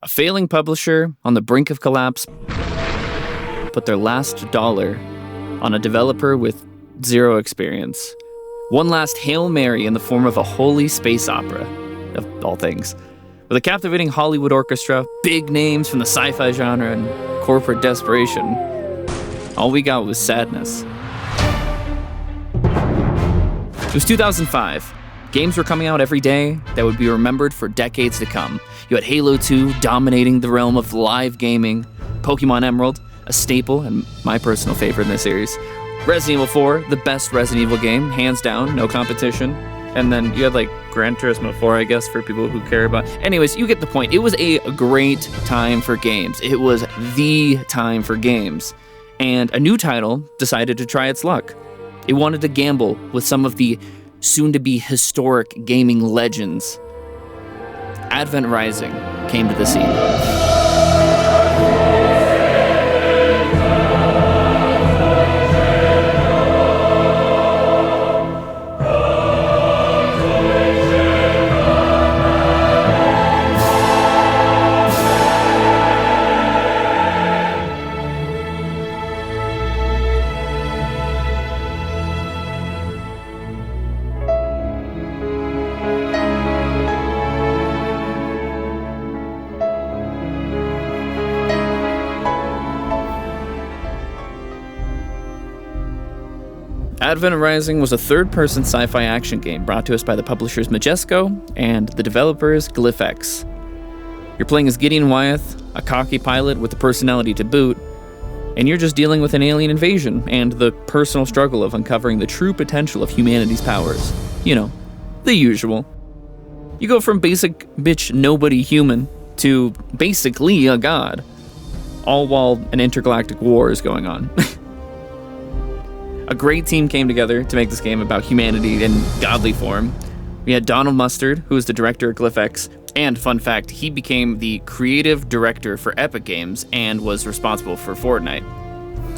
A failing publisher on the brink of collapse put their last dollar on a developer with zero experience. One last Hail Mary in the form of a holy space opera, of all things. With a captivating Hollywood orchestra, big names from the sci-fi genre, and corporate desperation, all we got was sadness. It was 2005. Games were coming out every day that would be remembered for decades to come. You had Halo 2 dominating the realm of live gaming, Pokemon Emerald, a staple and my personal favorite in the series, Resident Evil 4, the best Resident Evil game, hands down, no competition. And then you had like Gran Turismo 4, I guess, for people who care about. Anyways, you get the point. It was a great time for games. It was the time for games. And a new title decided to try its luck. It wanted to gamble with some of the soon-to-be historic gaming legends. Advent Rising came to the scene. Advent Rising was a third-person sci-fi action game brought to us by the publishers Majesco and the developers Glyph. You're playing as Gideon Wyeth, a cocky pilot with the personality to boot, and you're just dealing with an alien invasion and the personal struggle of uncovering the true potential of humanity's powers. You know, the usual. You go from basic bitch nobody human to basically a god, all while an intergalactic war is going on. A great team came together to make this game about humanity in godly form. We had Donald Mustard, who was the director at Glyph, and fun fact, he became the creative director for Epic Games and was responsible for Fortnite.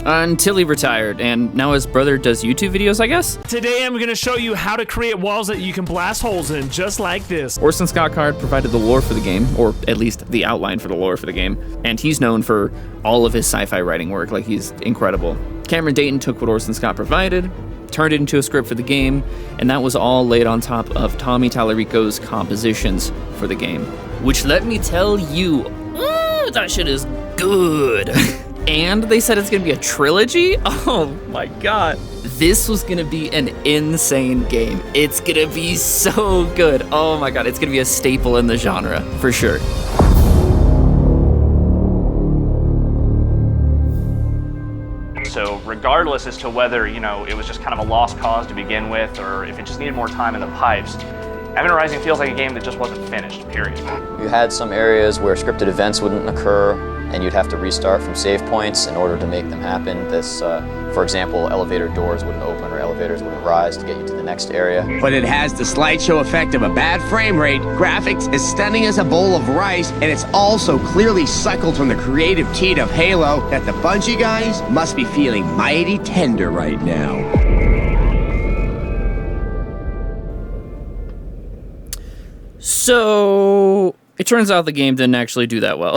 Until he retired, and now his brother does YouTube videos, I guess? Today I'm gonna show you how to create walls that you can blast holes in, just like this. Orson Scott Card provided the lore for the game, or at least the outline for the lore for the game, and he's known for all of his sci-fi writing work, like he's incredible. Cameron Dayton took what Orson Scott provided, turned it into a script for the game, and that was all laid on top of Tommy Tallarico's compositions for the game. Which, let me tell you, that shit is good. And they said it's gonna be a trilogy? Oh my god. This was gonna be an insane game. It's gonna be so good. Oh my god, it's gonna be a staple in the genre, for sure. So regardless as to whether, it was just kind of a lost cause to begin with, or if it just needed more time in the pipes, Advent Rising feels like a game that just wasn't finished, period. You had some areas where scripted events wouldn't occur, and you'd have to restart from save points in order to make them happen. This, for example, elevator doors wouldn't open or elevators wouldn't rise to get you to the next area. But it has the slideshow effect of a bad frame rate, graphics as stunning as a bowl of rice, and it's also clearly suckled from the creative teat of Halo that the Bungie guys must be feeling mighty tender right now. So, it turns out the game didn't actually do that well.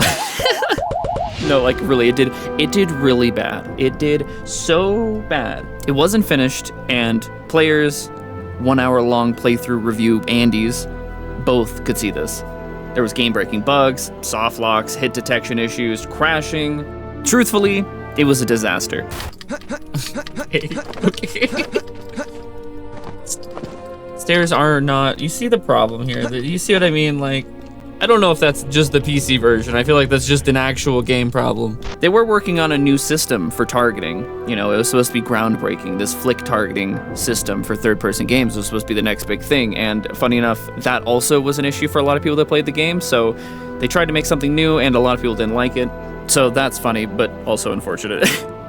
No, like really, it did really bad. It did so bad. It wasn't finished, and players, 1 hour long playthrough review Andes, both could see this. There was game-breaking bugs, soft locks, hit detection issues, crashing. Truthfully, it was a disaster. Okay. Stairs are not, you see the problem here. You see what I mean? Like, I don't know if that's just the PC version. I feel like that's just an actual game problem. They were working on a new system for targeting. It was supposed to be groundbreaking. This flick targeting system for third-person games was supposed to be the next big thing. And funny enough, that also was an issue for a lot of people that played the game. So they tried to make something new, and a lot of people didn't like it. So that's funny, but also unfortunate.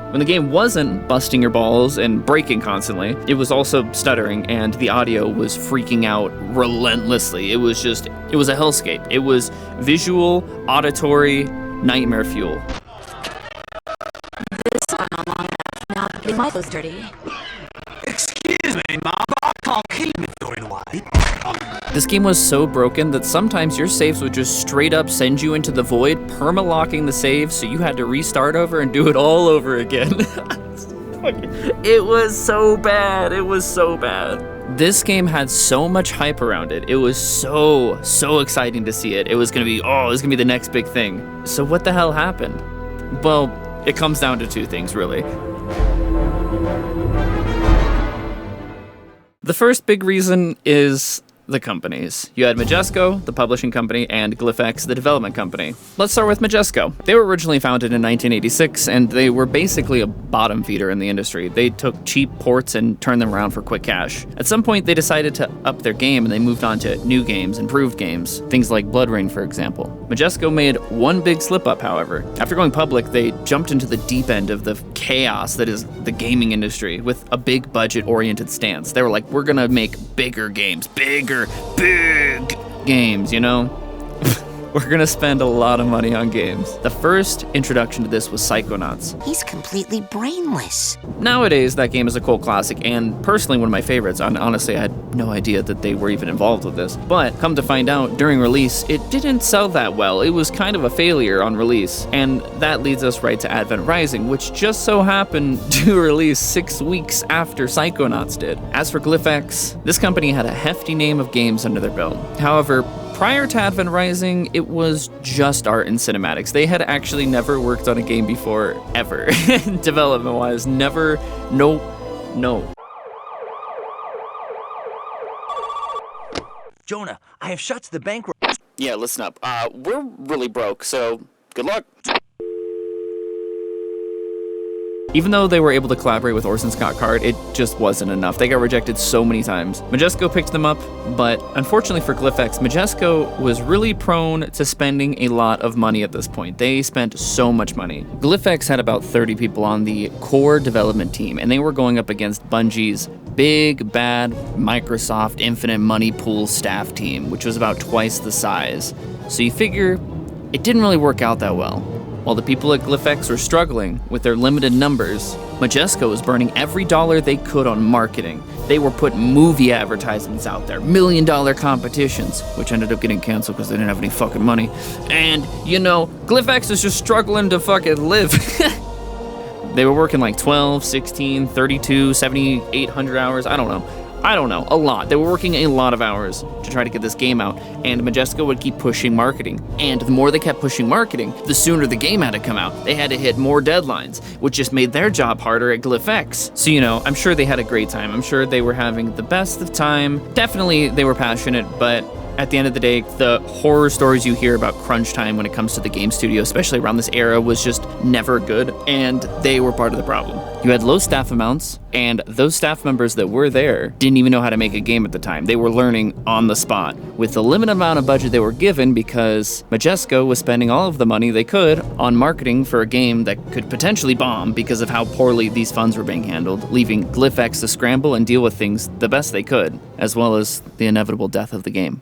When the game wasn't busting your balls and breaking constantly, it was also stuttering, and the audio was freaking out relentlessly. It was a hellscape. It was visual, auditory, nightmare fuel. This one no long enough. Now the mic was dirty. Excuse me, Mom, but I can't keep it going away. This game was so broken that sometimes your saves would just straight up send you into the void, perma-locking the save, so you had to restart over and do it all over again. It was so bad. It was so bad. This game had so much hype around it. It was so exciting to see it. It was gonna be, the next big thing. So what the hell happened? Well, it comes down to two things, really. The first big reason is the companies. You had Majesco, the publishing company, and Glyphex, the development company. Let's start with Majesco. They were originally founded in 1986, and they were basically a bottom feeder in the industry. They took cheap ports and turned them around for quick cash. At some point, they decided to up their game, and they moved on to new games, improved games, things like Blood Rain, for example. Majesco made one big slip-up, however. After going public, they jumped into the deep end of the chaos that is the gaming industry with a big budget-oriented stance. They were like, we're gonna make bigger games, big games, you know? We're gonna spend a lot of money on games. The first introduction to this was Psychonauts. He's completely brainless. Nowadays, that game is a cult classic and personally one of my favorites. Honestly, I had no idea that they were even involved with this. But come to find out, during release, it didn't sell that well. It was kind of a failure on release. And that leads us right to Advent Rising, which just so happened to release 6 weeks after Psychonauts did. As for Glyphex, this company had a hefty name of games under their belt. However, prior to Advent Rising, it was just art and cinematics. They had actually never worked on a game before, ever. Development-wise, never, no. Jonah, I have shot to the bank. Yeah, listen up. We're really broke, so good luck. Even though they were able to collaborate with Orson Scott Card, it just wasn't enough. They got rejected so many times. Majesco picked them up, but unfortunately for Glyphex, Majesco was really prone to spending a lot of money at this point. They spent so much money. Glyphex had about 30 people on the core development team, and they were going up against Bungie's big, bad Microsoft Infinite Money Pool staff team, which was about twice the size. So you figure it didn't really work out that well. While the people at Glyphex were struggling with their limited numbers, Majesco was burning every dollar they could on marketing. They were putting movie advertisements out there, $1 million competitions, which ended up getting canceled because they didn't have any fucking money. And, you know, Glyphex is just struggling to fucking live. They were working like 12, 16, 32, 70, 800 hours, I don't know, a lot. They were working a lot of hours to try to get this game out, and Majesco would keep pushing marketing. And the more they kept pushing marketing, the sooner the game had to come out. They had to hit more deadlines, which just made their job harder at Glyphex. So, you know, I'm sure they had a great time. I'm sure they were having the best of time. Definitely they were passionate, but at the end of the day, the horror stories you hear about crunch time when it comes to the game studio, especially around this era, was just never good, and they were part of the problem. You had low staff amounts, and those staff members that were there didn't even know how to make a game at the time. They were learning on the spot with the limited amount of budget they were given because Majesco was spending all of the money they could on marketing for a game that could potentially bomb because of how poorly these funds were being handled, leaving Glyphex to scramble and deal with things the best they could, as well as the inevitable death of the game.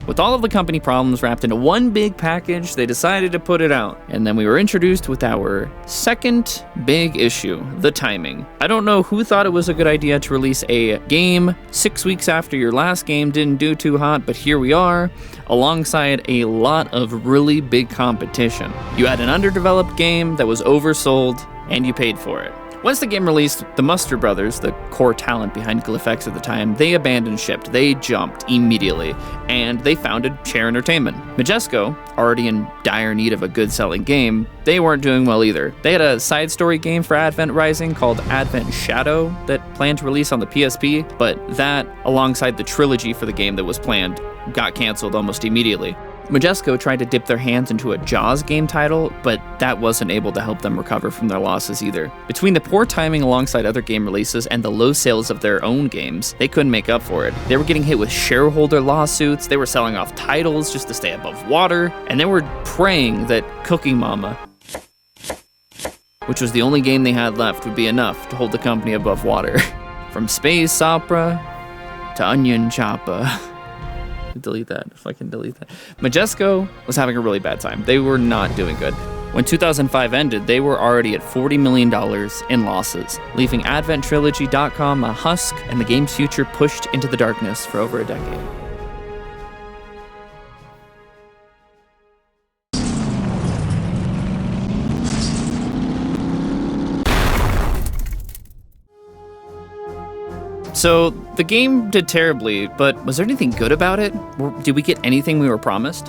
With all of the company problems wrapped into one big package, they decided to put it out. And then we were introduced with our second big issue, the timing. I don't know who thought it was a good idea to release a game 6 weeks after your last game didn't do too hot, but here we are, alongside a lot of really big competition. You had an underdeveloped game that was oversold, and you paid for it. Once the game released, the Muster brothers, the core talent behind Glyphex at the time, they abandoned ship. They jumped immediately, and they founded Share Entertainment. Majesco, already in dire need of a good-selling game, they weren't doing well either. They had a side story game for Advent Rising called Advent Shadow that planned to release on the PSP, but that, alongside the trilogy for the game that was planned, got canceled almost immediately. Majesco tried to dip their hands into a Jaws game title, but that wasn't able to help them recover from their losses either. Between the poor timing alongside other game releases and the low sales of their own games, they couldn't make up for it. They were getting hit with shareholder lawsuits, they were selling off titles just to stay above water, and they were praying that Cooking Mama, which was the only game they had left, would be enough to hold the company above water. From space opera to onion chopper. Delete that, if I can delete that. Majesco was having a really bad time. They were not doing good. When 2005 ended, they were already at $40 million in losses, leaving AdventTrilogy.com a husk and the game's future pushed into the darkness for over a decade. So, the game did terribly, but was there anything good about it? Did we get anything we were promised?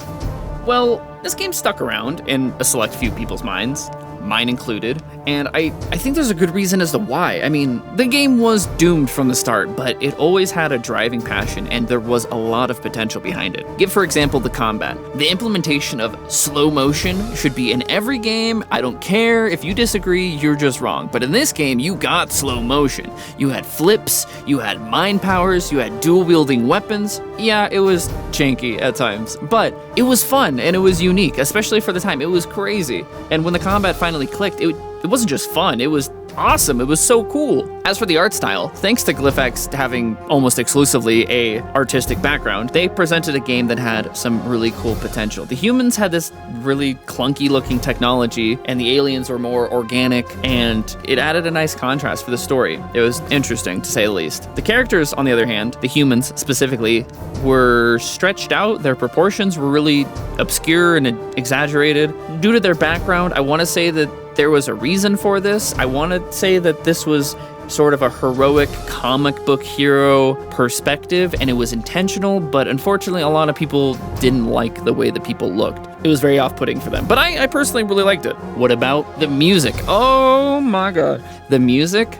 Well, this game stuck around in a select few people's minds, mine included, and I think there's a good reason as to why. I mean, the game was doomed from the start, but it always had a driving passion, and there was a lot of potential behind it. Give, for example, the combat. The implementation of slow motion should be in every game. I don't care. If you disagree, you're just wrong. But in this game, you got slow motion. You had flips, you had mind powers, you had dual-wielding weapons. Yeah, it was janky at times, but it was fun, and it was unique, especially for the time. It was crazy. And when the combat finally clicked, it wasn't just fun, it was awesome, it was so cool. As for the art style, thanks to Glyphex having almost exclusively a artistic background, they presented a game that had some really cool potential. The humans had this really clunky looking technology, and the aliens were more organic, and it added a nice contrast for the story. It was interesting, to say the least. The characters, on the other hand, the humans specifically, were stretched out. Their proportions were really obscure and exaggerated. Due to their background, I want to say that there was a reason for this. I want to say that this was sort of a heroic comic book hero perspective, and it was intentional, but unfortunately a lot of people didn't like the way the people looked. It was very off-putting for them, but I personally really liked it. What about the music? Oh my god. The music,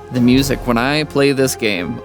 when I played this game,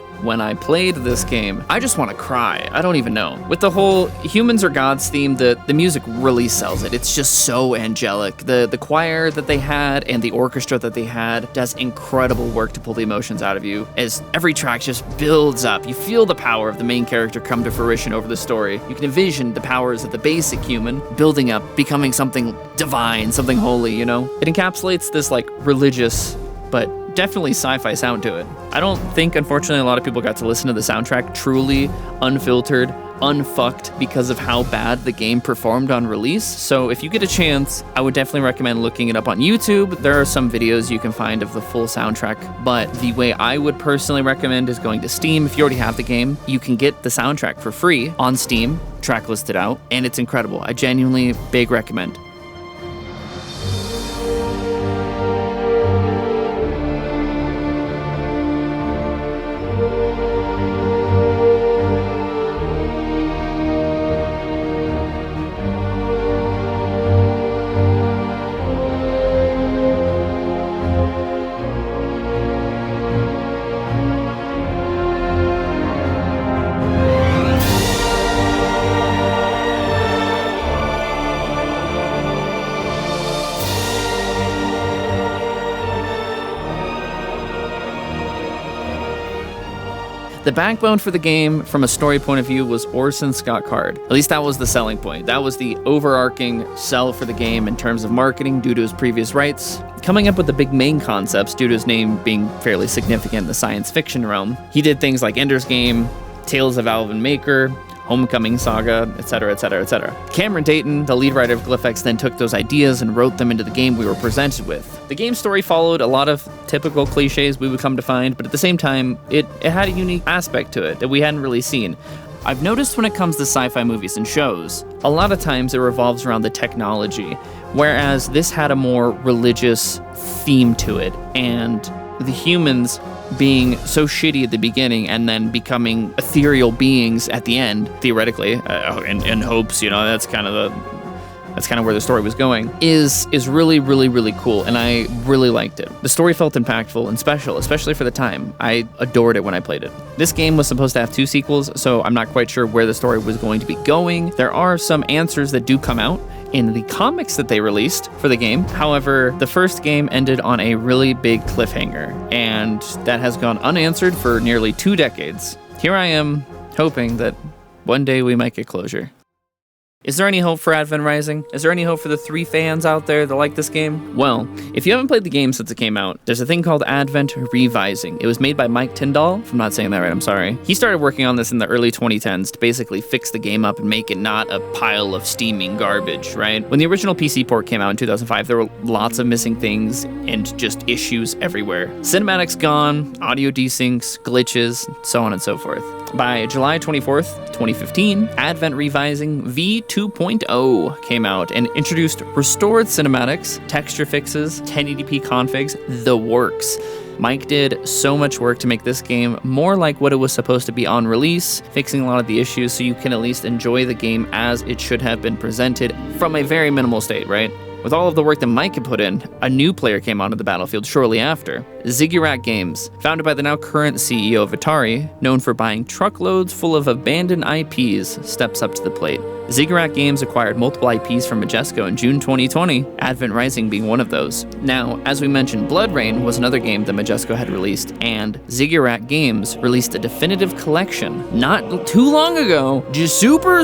I just want to cry. I don't even know. With the whole humans are gods theme, the music really sells it. It's just so angelic. The choir that they had and the orchestra that they had does incredible work to pull the emotions out of you as every track just builds up. You feel the power of the main character come to fruition over the story. You can envision the powers of the basic human building up, becoming something divine, something holy, you know? It encapsulates this like religious, but definitely sci-fi sound to it. I don't think, unfortunately, a lot of people got to listen to the soundtrack truly unfiltered, unfucked because of how bad the game performed on release. So if you get a chance, I would definitely recommend looking it up on YouTube. There are some videos you can find of the full soundtrack, but the way I would personally recommend is going to Steam. If you already have the game, you can get the soundtrack for free on Steam, track listed out, and it's incredible. I genuinely big recommend. The backbone for the game, from a story point of view, was Orson Scott Card. At least that was the selling point. That was the overarching sell for the game in terms of marketing due to his previous rights. Coming up with the big main concepts due to his name being fairly significant in the science fiction realm. He did things like Ender's Game, Tales of Alvin Maker, Homecoming Saga, etc., etc., etc. Cameron Dayton, the lead writer of Glyphex, then took those ideas and wrote them into the game we were presented with. The game story followed a lot of typical cliches we would come to find, but at the same time, it had a unique aspect to it that we hadn't really seen. I've noticed when it comes to sci-fi movies and shows, a lot of times it revolves around the technology, whereas this had a more religious theme to it, and the humans being so shitty at the beginning and then becoming ethereal beings at the end, theoretically, in hopes, you know, that's kind of where the story was going, is really, really, really cool, and I really liked it. The story felt impactful and special, especially for the time. I adored it when I played it. This game was supposed to have 2 sequels, so I'm not quite sure where the story was going to be going. There are some answers that do come out in the comics that they released for the game. However, the first game ended on a really big cliffhanger, and that has gone unanswered for nearly 2 decades. Here I am, hoping that one day we might get closure. Is there any hope for Advent Rising? Is there any hope for the 3 fans out there that like this game? Well, if you haven't played the game since it came out, there's a thing called Advent Revising. It was made by Mike Tyndall, if I'm not saying that right, I'm sorry. He started working on this in the early 2010s to basically fix the game up and make it not a pile of steaming garbage, right? When the original PC port came out in 2005, there were lots of missing things and just issues everywhere. Cinematics gone, audio desyncs, glitches, so on and so forth. By July 24th, 2015, Advent Revising V2.0 came out and introduced restored cinematics, texture fixes, 1080p configs, the works. Mike did so much work to make this game more like what it was supposed to be on release, fixing a lot of the issues so you can at least enjoy the game as it should have been presented from a very minimal state, right? With all of the work that Mike had put in, a new player came onto the battlefield shortly after. Ziggurat Games, founded by the now current CEO of Atari, known for buying truckloads full of abandoned IPs, steps up to the plate. Ziggurat Games acquired multiple IPs from Majesco in June 2020, Advent Rising being one of those. Now, as we mentioned, Blood Rain was another game that Majesco had released, and Ziggurat Games released a definitive collection not too long ago, just super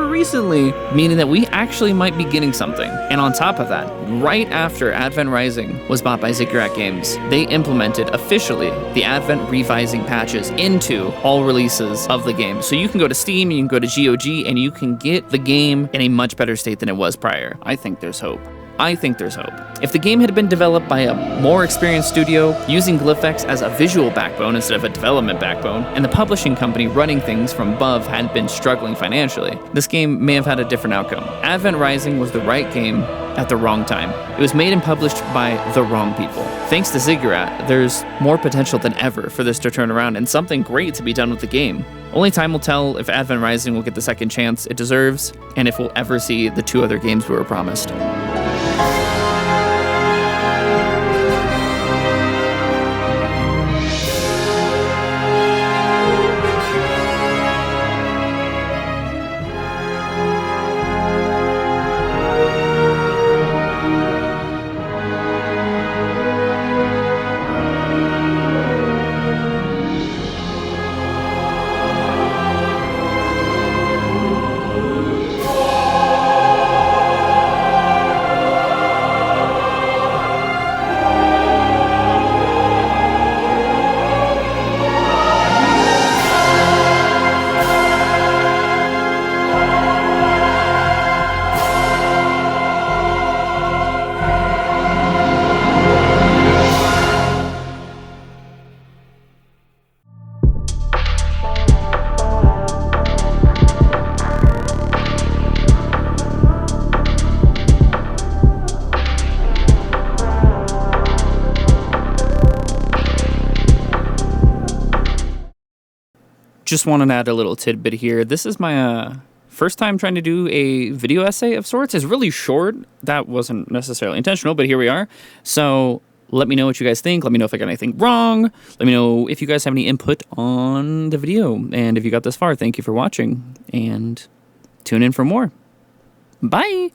recently, meaning that we actually might be getting something. And on top of that, right after Advent Rising was bought by Ziggurat Games, they implemented officially the Advent Revising patches into all releases of the game. So you can go to Steam, you can go to GOG, and you can get the game in a much better state than it was prior. I think there's hope. If the game had been developed by a more experienced studio, using GlyphX as a visual backbone instead of a development backbone, and the publishing company running things from above hadn't been struggling financially, this game may have had a different outcome. Advent Rising was the right game at the wrong time. It was made and published by the wrong people. Thanks to Ziggurat, there's more potential than ever for this to turn around and something great to be done with the game. Only time will tell if Advent Rising will get the second chance it deserves, and if we'll ever see the 2 other games we were promised. Just want to add a little tidbit here. This is my first time trying to do a video essay of sorts. It's really short. That wasn't necessarily intentional, but here we are. So let me know what you guys think. Let me know if I got anything wrong. Let me know if you guys have any input on the video. And if you got this far, thank you for watching. And tune in for more. Bye!